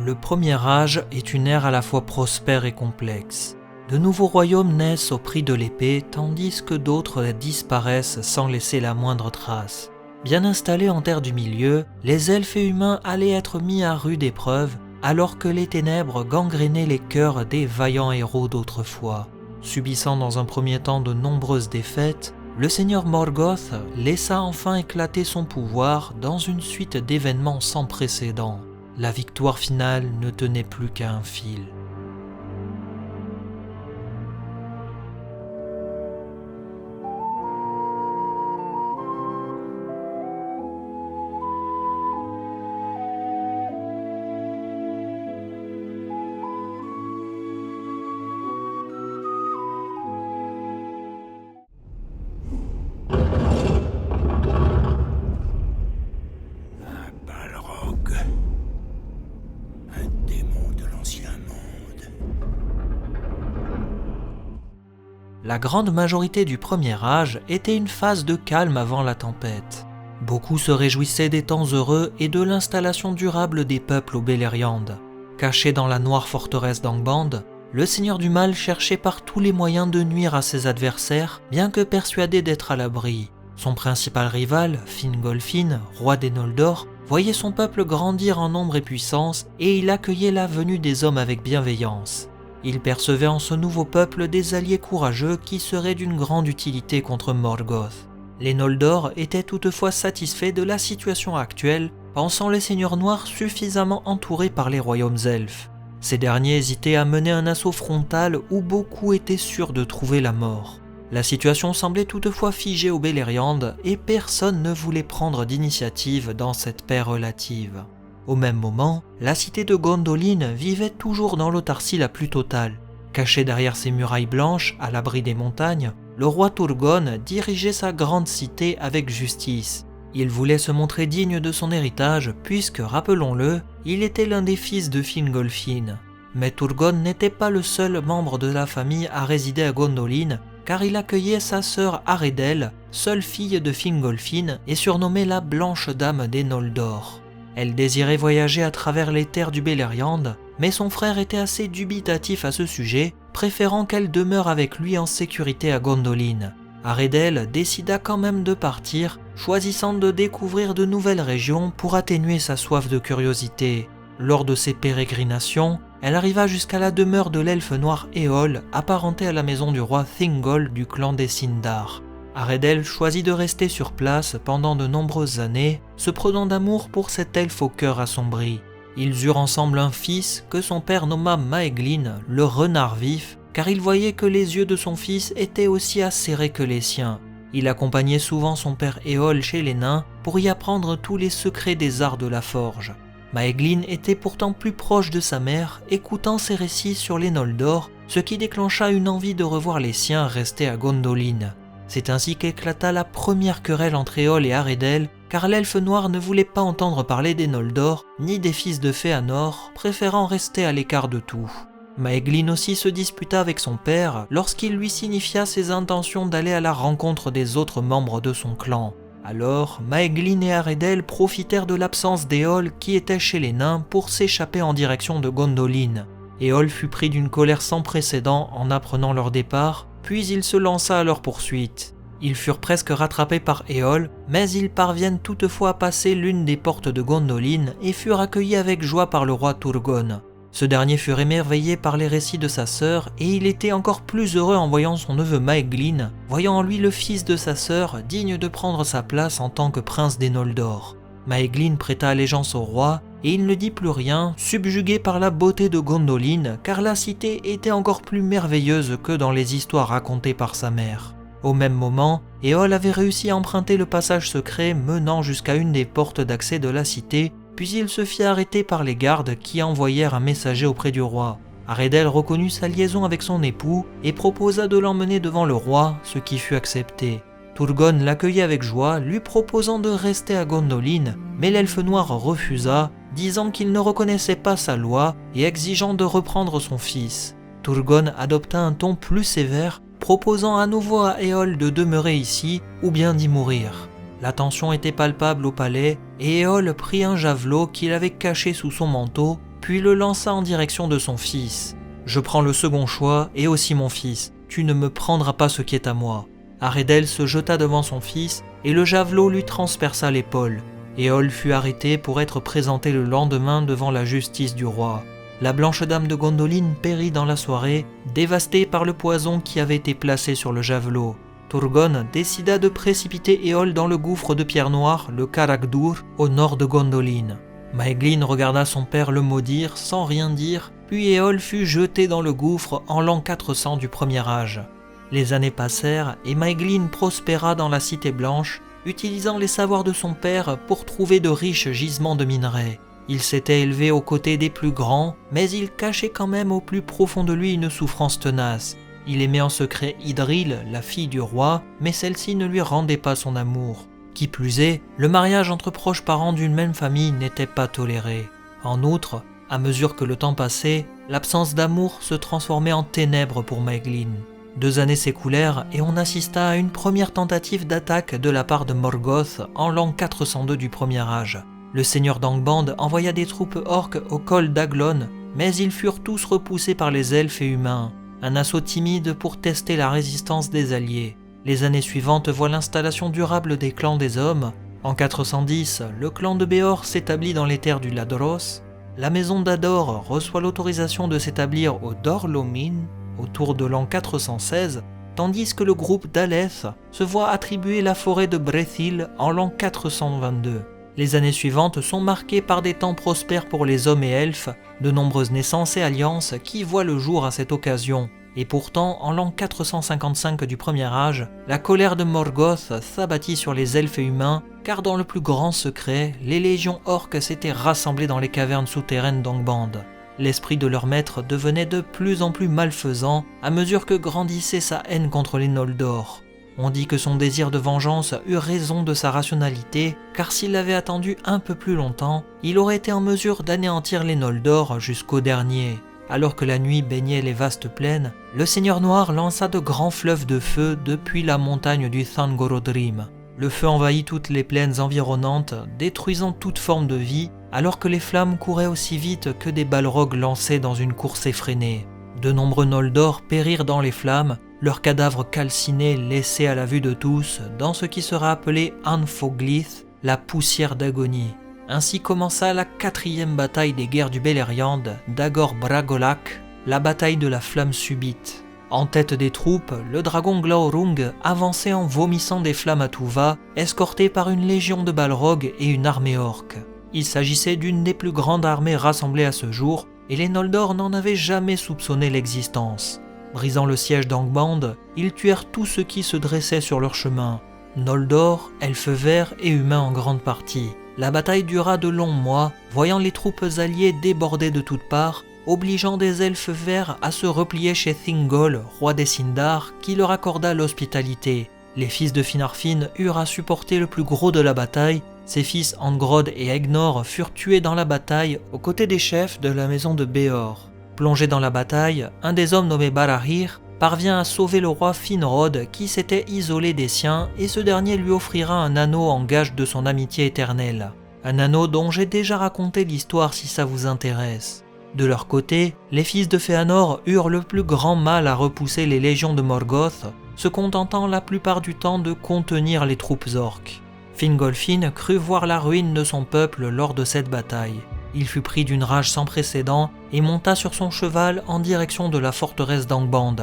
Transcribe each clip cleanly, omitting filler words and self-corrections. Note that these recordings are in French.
le premier âge est une ère à la fois prospère et complexe. De nouveaux royaumes naissent au prix de l'épée, tandis que d'autres disparaissent sans laisser la moindre trace. Bien installés en terre du milieu, les elfes et humains allaient être mis à rude épreuve, alors que les ténèbres gangrénaient les cœurs des vaillants héros d'autrefois. Subissant dans un premier temps de nombreuses défaites, le seigneur Morgoth laissa enfin éclater son pouvoir dans une suite d'événements sans précédent. La victoire finale ne tenait plus qu'à un fil. Balrog, un démon de l'ancien monde. La grande majorité du premier âge était une phase de calme avant la tempête. Beaucoup se réjouissaient des temps heureux et de l'installation durable des peuples au Beleriand. Caché dans la noire forteresse d'Angband, le seigneur du mal cherchait par tous les moyens de nuire à ses adversaires, bien que persuadé d'être à l'abri. Son principal rival, Fingolfin, roi des Noldor, voyait son peuple grandir en nombre et puissance et il accueillait la venue des hommes avec bienveillance. Il percevait en ce nouveau peuple des alliés courageux qui seraient d'une grande utilité contre Morgoth. Les Noldor étaient toutefois satisfaits de la situation actuelle, pensant les seigneurs noirs suffisamment entourés par les royaumes elfes. Ces derniers hésitaient à mener un assaut frontal où beaucoup étaient sûrs de trouver la mort. La situation semblait toutefois figée au Beleriand et personne ne voulait prendre d'initiative dans cette paix relative. Au même moment, la cité de Gondolin vivait toujours dans l'autarcie la plus totale. Caché derrière ses murailles blanches, à l'abri des montagnes, le roi Turgon dirigeait sa grande cité avec justice. Il voulait se montrer digne de son héritage puisque, rappelons-le, il était l'un des fils de Fingolfin. Mais Turgon n'était pas le seul membre de la famille à résider à Gondolin, car il accueillait sa sœur Aredel, seule fille de Fingolfin et surnommée la Blanche Dame des Noldor. Elle désirait voyager à travers les terres du Beleriand, mais son frère était assez dubitatif à ce sujet, préférant qu'elle demeure avec lui en sécurité à Gondolin. Aredel décida quand même de partir, choisissant de découvrir de nouvelles régions pour atténuer sa soif de curiosité. Lors de ses pérégrinations, elle arriva jusqu'à la demeure de l'elfe noir Éole, apparenté à la maison du roi Thingol du clan des Sindar. Aredel choisit de rester sur place pendant de nombreuses années, se prenant d'amour pour cet elfe au cœur assombri. Ils eurent ensemble un fils que son père nomma Maeglin, le renard vif, car il voyait que les yeux de son fils étaient aussi acérés que les siens. Il accompagnait souvent son père Éole chez les nains pour y apprendre tous les secrets des arts de la forge. Maeglin était pourtant plus proche de sa mère, écoutant ses récits sur les Noldor, ce qui déclencha une envie de revoir les siens restés à Gondolin. C'est ainsi qu'éclata la première querelle entre Éole et Aredel, car l'elfe noir ne voulait pas entendre parler des Noldor, ni des fils de Fëanor, préférant rester à l'écart de tout. Maeglin aussi se disputa avec son père lorsqu'il lui signifia ses intentions d'aller à la rencontre des autres membres de son clan. Alors, Maeglin et Aredel profitèrent de l'absence d'Éole qui était chez les nains pour s'échapper en direction de Gondolin. Éole fut pris d'une colère sans précédent en apprenant leur départ, puis il se lança à leur poursuite. Ils furent presque rattrapés par Éole, mais ils parviennent toutefois à passer l'une des portes de Gondolin et furent accueillis avec joie par le roi Turgon. Ce dernier fut émerveillé par les récits de sa sœur et il était encore plus heureux en voyant son neveu Maeglin, voyant en lui le fils de sa sœur digne de prendre sa place en tant que prince des Noldor. Maeglin prêta allégeance au roi et il ne dit plus rien, subjugué par la beauté de Gondolin, car la cité était encore plus merveilleuse que dans les histoires racontées par sa mère. Au même moment, Éole avait réussi à emprunter le passage secret menant jusqu'à une des portes d'accès de la cité, puis il se fit arrêter par les gardes qui envoyèrent un messager auprès du roi. Aredel reconnut sa liaison avec son époux et proposa de l'emmener devant le roi, ce qui fut accepté. Turgon l'accueillit avec joie, lui proposant de rester à Gondolin, mais l'elfe noir refusa, disant qu'il ne reconnaissait pas sa loi et exigeant de reprendre son fils. Turgon adopta un ton plus sévère, proposant à nouveau à Éole de demeurer ici ou bien d'y mourir. La tension était palpable au palais et Éole prit un javelot qu'il avait caché sous son manteau puis le lança en direction de son fils. « Je prends le second choix et aussi mon fils. Tu ne me prendras pas ce qui est à moi. » Aredel se jeta devant son fils et le javelot lui transperça l'épaule. Éole fut arrêté pour être présenté le lendemain devant la justice du roi. La blanche dame de Gondolin périt dans la soirée, dévastée par le poison qui avait été placé sur le javelot. Turgon décida de précipiter Éole dans le gouffre de pierre noire, le Karakdur, au nord de Gondolin. Maeglin regarda son père le maudire sans rien dire, puis Éole fut jeté dans le gouffre en l'an 400 du premier âge. Les années passèrent et Maeglin prospéra dans la Cité Blanche, utilisant les savoirs de son père pour trouver de riches gisements de minerais. Il s'était élevé aux côtés des plus grands, mais il cachait quand même au plus profond de lui une souffrance tenace. Il aimait en secret Idril, la fille du roi, mais celle-ci ne lui rendait pas son amour. Qui plus est, le mariage entre proches parents d'une même famille n'était pas toléré. En outre, à mesure que le temps passait, l'absence d'amour se transformait en ténèbres pour Maeglin. 2 années s'écoulèrent et on assista à une première tentative d'attaque de la part de Morgoth en l'an 402 du premier âge. Le seigneur d'Angband envoya des troupes orques au col d'Aglon, mais ils furent tous repoussés par les elfes et humains. Un assaut timide pour tester la résistance des alliés. Les années suivantes voient l'installation durable des clans des hommes. En 410, le clan de Béor s'établit dans les terres du Ladros. La maison d'Ador reçoit l'autorisation de s'établir au Dor-Lomin autour de l'an 416, tandis que le groupe d'Aleth se voit attribuer la forêt de Brethil en l'an 422. Les années suivantes sont marquées par des temps prospères pour les hommes et elfes, de nombreuses naissances et alliances qui voient le jour à cette occasion. Et pourtant, en l'an 455 du premier âge, la colère de Morgoth s'abattit sur les elfes et humains, car dans le plus grand secret, les légions orques s'étaient rassemblées dans les cavernes souterraines d'Angband. L'esprit de leur maître devenait de plus en plus malfaisant à mesure que grandissait sa haine contre les Noldor. On dit que son désir de vengeance eut raison de sa rationalité, car s'il avait attendu un peu plus longtemps, il aurait été en mesure d'anéantir les Noldor jusqu'au dernier. Alors que la nuit baignait les vastes plaines, le Seigneur Noir lança de grands fleuves de feu depuis la montagne du Thangorodrim. Le feu envahit toutes les plaines environnantes, détruisant toute forme de vie, alors que les flammes couraient aussi vite que des balrogs lancés dans une course effrénée. De nombreux Noldor périrent dans les flammes, leurs cadavres calcinés laissés à la vue de tous dans ce qui sera appelé Anfoglith, la poussière d'agonie. Ainsi commença la 4e bataille des guerres du Beleriand, Dagor Bragolak, la bataille de la flamme subite. En tête des troupes, le dragon Glaurung avançait en vomissant des flammes à tout va, escorté par une légion de Balrog et une armée orque. Il s'agissait d'une des plus grandes armées rassemblées à ce jour, et les Noldor n'en avaient jamais soupçonné l'existence. Brisant le siège d'Angband, ils tuèrent tout ce qui se dressait sur leur chemin. Noldor, elfes verts et humains en grande partie. La bataille dura de longs mois, voyant les troupes alliées déborder de toutes parts, obligeant des elfes verts à se replier chez Thingol, roi des Sindar, qui leur accorda l'hospitalité. Les fils de Finarfin eurent à supporter le plus gros de la bataille. Ses fils Angrod et Egnor furent tués dans la bataille aux côtés des chefs de la maison de Béor. Plongé dans la bataille, un des hommes nommé Barahir parvient à sauver le roi Finrod qui s'était isolé des siens et ce dernier lui offrira un anneau en gage de son amitié éternelle. Un anneau dont j'ai déjà raconté l'histoire si ça vous intéresse. De leur côté, les fils de Fëanor eurent le plus grand mal à repousser les légions de Morgoth, se contentant la plupart du temps de contenir les troupes orques. Fingolfin crut voir la ruine de son peuple lors de cette bataille. Il fut pris d'une rage sans précédent et monta sur son cheval en direction de la forteresse d'Angband.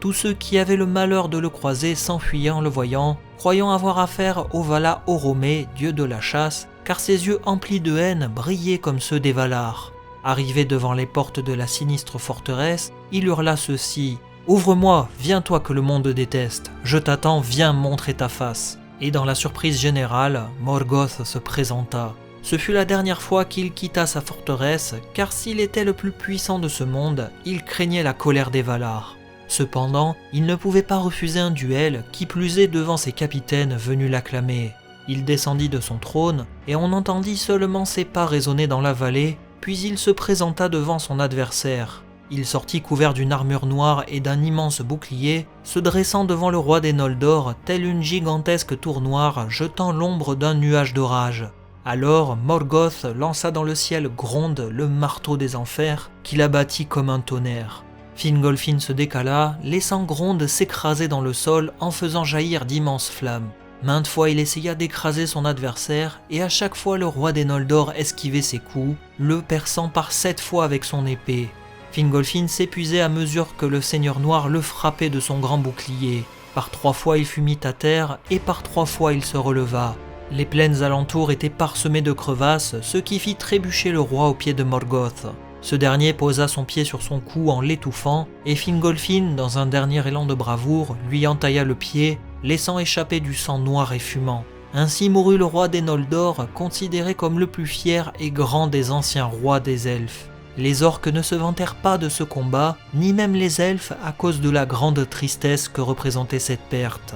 Tous ceux qui avaient le malheur de le croiser s'enfuyaient en le voyant, croyant avoir affaire au Vala Oromé, dieu de la chasse, car ses yeux emplis de haine brillaient comme ceux des Valar. Arrivé devant les portes de la sinistre forteresse, il hurla ceci : « Ouvre-moi, viens-toi que le monde déteste, je t'attends, viens montrer ta face. » Et dans la surprise générale, Morgoth se présenta. Ce fut la dernière fois qu'il quitta sa forteresse, car s'il était le plus puissant de ce monde, il craignait la colère des Valar. Cependant, il ne pouvait pas refuser un duel, qui plus est devant ses capitaines venus l'acclamer. Il descendit de son trône, et on entendit seulement ses pas résonner dans la vallée, puis il se présenta devant son adversaire. Il sortit couvert d'une armure noire et d'un immense bouclier, se dressant devant le roi des Noldor, telle une gigantesque tour noire jetant l'ombre d'un nuage d'orage. Alors Morgoth lança dans le ciel Gronde, le marteau des enfers, qui l'abattit comme un tonnerre. Fingolfin se décala, laissant Gronde s'écraser dans le sol en faisant jaillir d'immenses flammes. Maintes fois il essaya d'écraser son adversaire, et à chaque fois le roi des Noldor esquivait ses coups, le perçant par 7 fois avec son épée. Fingolfin s'épuisait à mesure que le Seigneur Noir le frappait de son grand bouclier. Par 3 fois il fut mis à terre, et par 3 fois il se releva. Les plaines alentours étaient parsemées de crevasses, ce qui fit trébucher le roi au pied de Morgoth. Ce dernier posa son pied sur son cou en l'étouffant, et Fingolfin, dans un dernier élan de bravoure, lui entailla le pied, laissant échapper du sang noir et fumant. Ainsi mourut le roi des Noldor, considéré comme le plus fier et grand des anciens rois des elfes. Les orques ne se vantèrent pas de ce combat, ni même les elfes à cause de la grande tristesse que représentait cette perte.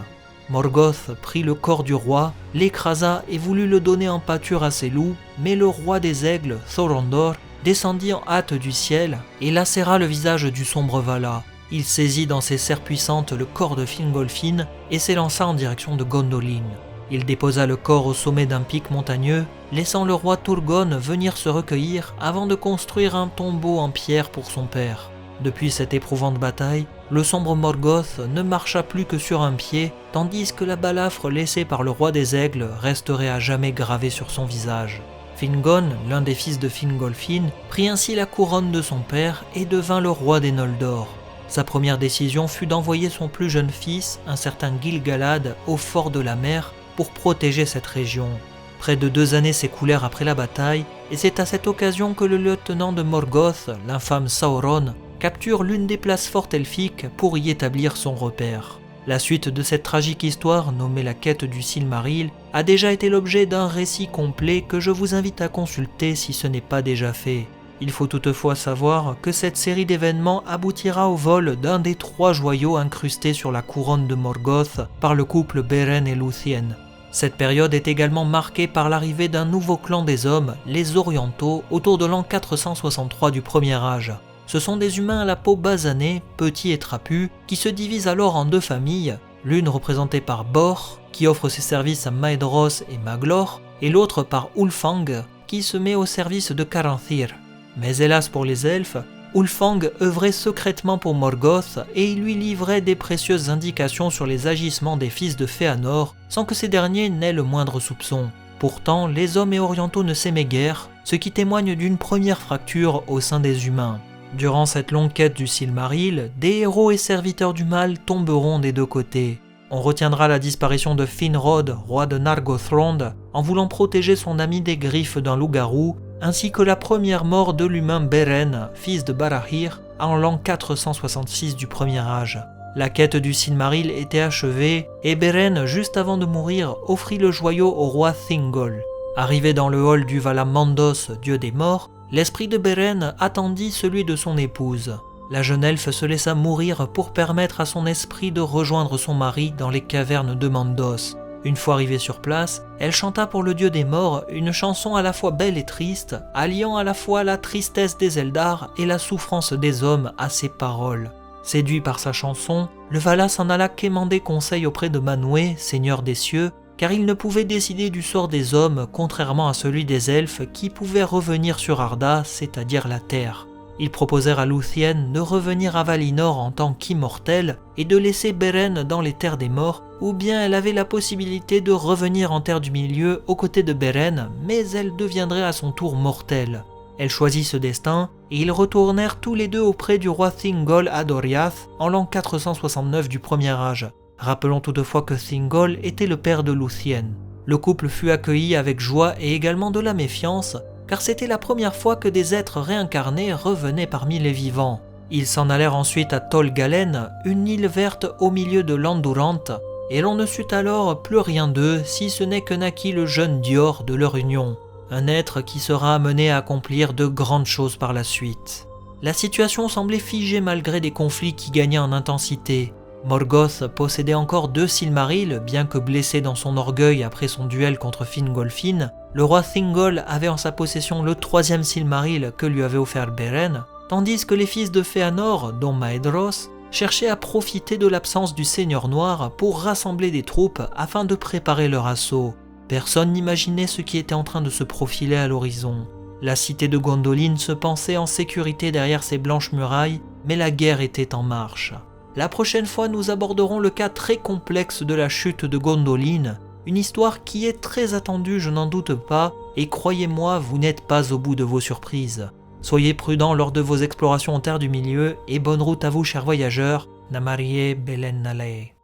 Morgoth prit le corps du roi, l'écrasa et voulut le donner en pâture à ses loups, mais le roi des aigles, Thorondor, descendit en hâte du ciel et lacéra le visage du sombre Vala. Il saisit dans ses serres puissantes le corps de Fingolfin et s'élança en direction de Gondolin. Il déposa le corps au sommet d'un pic montagneux, laissant le roi Turgon venir se recueillir avant de construire un tombeau en pierre pour son père. Depuis cette éprouvante bataille, le sombre Morgoth ne marcha plus que sur un pied, tandis que la balafre laissée par le roi des aigles resterait à jamais gravée sur son visage. Fingon, l'un des fils de Fingolfin, prit ainsi la couronne de son père et devint le roi des Noldor. Sa première décision fut d'envoyer son plus jeune fils, un certain Gil-galad, au fort de la mer pour protéger cette région. Près de 2 années s'écoulèrent après la bataille, et c'est à cette occasion que le lieutenant de Morgoth, l'infâme Sauron, capture l'une des places fortes elfiques pour y établir son repère. La suite de cette tragique histoire, nommée la quête du Silmaril, a déjà été l'objet d'un récit complet que je vous invite à consulter si ce n'est pas déjà fait. Il faut toutefois savoir que cette série d'événements aboutira au vol d'un des 3 joyaux incrustés sur la couronne de Morgoth par le couple Beren et Luthien. Cette période est également marquée par l'arrivée d'un nouveau clan des hommes, les Orientaux, autour de l'an 463 du Premier Âge. Ce sont des humains à la peau basanée, petits et trapus, qui se divisent alors en 2 familles, l'une représentée par Bor, qui offre ses services à Maedhros et Maglor, et l'autre par Ulfang, qui se met au service de Caranthir. Mais hélas pour les elfes, Ulfang œuvrait secrètement pour Morgoth et il lui livrait des précieuses indications sur les agissements des fils de Fëanor, sans que ces derniers n'aient le moindre soupçon. Pourtant, les hommes et orientaux ne s'aimaient guère, ce qui témoigne d'une première fracture au sein des humains. Durant cette longue quête du Silmaril, des héros et serviteurs du mal tomberont des 2 côtés. On retiendra la disparition de Finrod, roi de Nargothrond, en voulant protéger son ami des griffes d'un loup-garou, ainsi que la première mort de l'humain Beren, fils de Barahir, en l'an 466 du Premier Âge. La quête du Silmaril était achevée, et Beren, juste avant de mourir, offrit le joyau au roi Thingol. Arrivé dans le hall du Vala Mandos, dieu des morts, l'esprit de Beren attendit celui de son épouse. La jeune elfe se laissa mourir pour permettre à son esprit de rejoindre son mari dans les cavernes de Mandos. Une fois arrivée sur place, elle chanta pour le dieu des morts une chanson à la fois belle et triste, alliant à la fois la tristesse des Eldar et la souffrance des hommes à ses paroles. Séduit par sa chanson, le Vala s'en alla quémander conseil auprès de Manwë, seigneur des cieux, car il ne pouvait décider du sort des hommes contrairement à celui des elfes qui pouvaient revenir sur Arda, c'est-à-dire la terre. Ils proposèrent à Luthien de revenir à Valinor en tant qu'immortelle et de laisser Beren dans les terres des morts, ou bien elle avait la possibilité de revenir en terre du milieu aux côtés de Beren, mais elle deviendrait à son tour mortelle. Elle choisit ce destin, et ils retournèrent tous les 2 auprès du roi Thingol à Doriath en l'an 469 du Premier Âge. Rappelons toutefois que Thingol était le père de Luthien. Le couple fut accueilli avec joie et également de la méfiance, car c'était la première fois que des êtres réincarnés revenaient parmi les vivants. Ils s'en allèrent ensuite à Tol Galen, une île verte au milieu de l'Andurant, et l'on ne sut alors plus rien d'eux si ce n'est que naquit le jeune Dior de leur union, un être qui sera amené à accomplir de grandes choses par la suite. La situation semblait figée malgré des conflits qui gagnaient en intensité. Morgoth possédait encore 2 Silmarils, bien que blessé dans son orgueil après son duel contre Fingolfin. Le roi Thingol avait en sa possession le 3e Silmaril que lui avait offert Beren, tandis que les fils de Fëanor, dont Maedhros, cherchaient à profiter de l'absence du Seigneur Noir pour rassembler des troupes afin de préparer leur assaut. Personne n'imaginait ce qui était en train de se profiler à l'horizon. La cité de Gondolin se pensait en sécurité derrière ses blanches murailles, mais la guerre était en marche. La prochaine fois, nous aborderons le cas très complexe de la chute de Gondolin, une histoire qui est très attendue, je n'en doute pas, et croyez-moi, vous n'êtes pas au bout de vos surprises. Soyez prudents lors de vos explorations en terre du milieu, et bonne route à vous, chers voyageurs. Namarie Belen Nale.